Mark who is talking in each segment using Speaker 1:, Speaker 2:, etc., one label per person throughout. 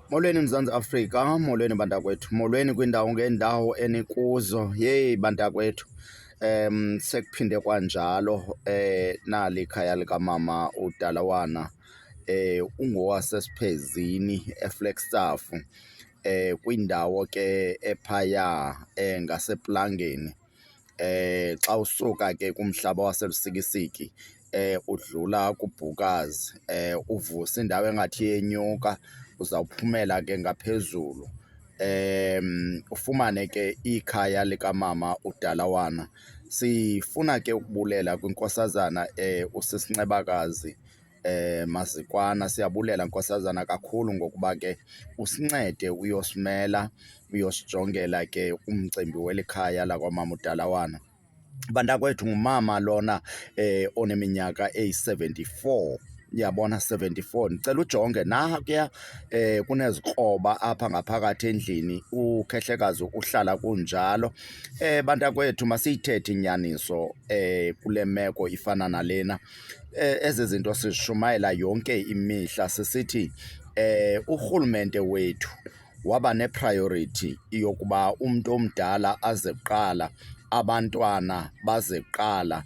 Speaker 1: Molweni Mzantsi Afrika, molweni bantakwethu, molweni kwiindawo ngeendawo enikuzo. Yeyi bantakwethu, sekuphinde kwanjalo nali ikhaya likamama uDalawana ungowasesiphezini eFlagstaff, kwindawo ke ephaya ngasePlangeni. Xa usuka ke kumhlaba waseLusikisiki udlula kuBhukazi, uvusa indawo engathi yenyuka, uzawuphumela ke ngaphezulu ufumane ke ikhaya likamama uDalawana. Sifuna ke ukubulela kwinkosazana usisincebakazi Mazikwana. Siyabulela nkosazana kakhulu ngokuba ke usincede uyosimela, uyosijongela ke umcimbi weli khaya lakwamama uDalawana. Bantakwethu, ngumama lona oneminyaka eyi-74, uyabona, 74. Ndicela ujonge nakuya kunezikroba apha ngaphakathi endlini, ukhehlekazi uhlala kunjalo. Bantakwethu, masiyithethe inyaniso kule meko ifana nalena. Ezi zinto sizishumayela yonke imihla sisithi urhulumente wethu waba nepriority yokuba umntu omdala aze kuqala, abantwana baze kuqala.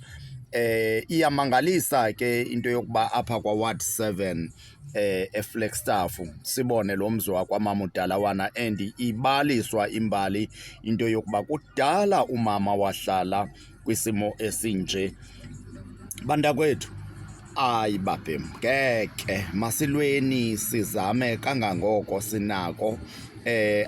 Speaker 1: Iyamangalisa ke into yokuba apha kwaWard 7 eFlagstaff sibone lo mzi wakwamama uDalawana, and ibaliswa imbali into yokuba kudala umama wahlala kwisimo esinje. Bantakwethu, hayi babhem, ngeke masilweni sizame kangangoko sinako.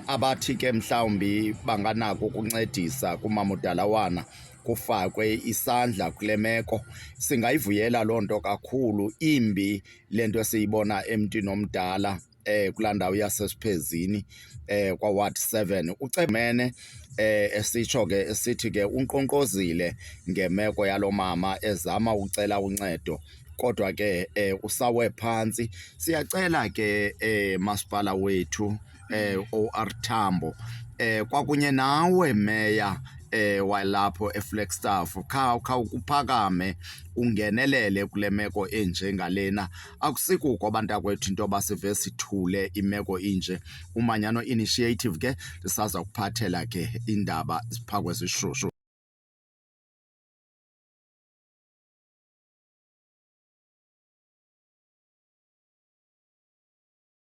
Speaker 1: Abathi ke mhlawumbi banganako ukuncedisa kumama uDalawana kufakwe isandla kule meko, singayivuyela loo nto kakhulu. Imbi le nto esiyibona emntwini omdala kulaa ndawo yasesiphezini kwaWard 7. Ucemene esitsho ke esithi ke unkqonkqozile ngemeko yalo mama, ezama ucela uncedo kodwa ke usawe phantsi. Siyacela ke masipala wethu OR Tambo kwakunye nawe meya walapho eFlagstaff, uphakame ungenelele kule meko enjengalena. Akusikuko bantakwethu into yoba sive sithule imeko inje. Umanyano Initiative ke lisaza kuphathela ke indaba phaa kwezishushu.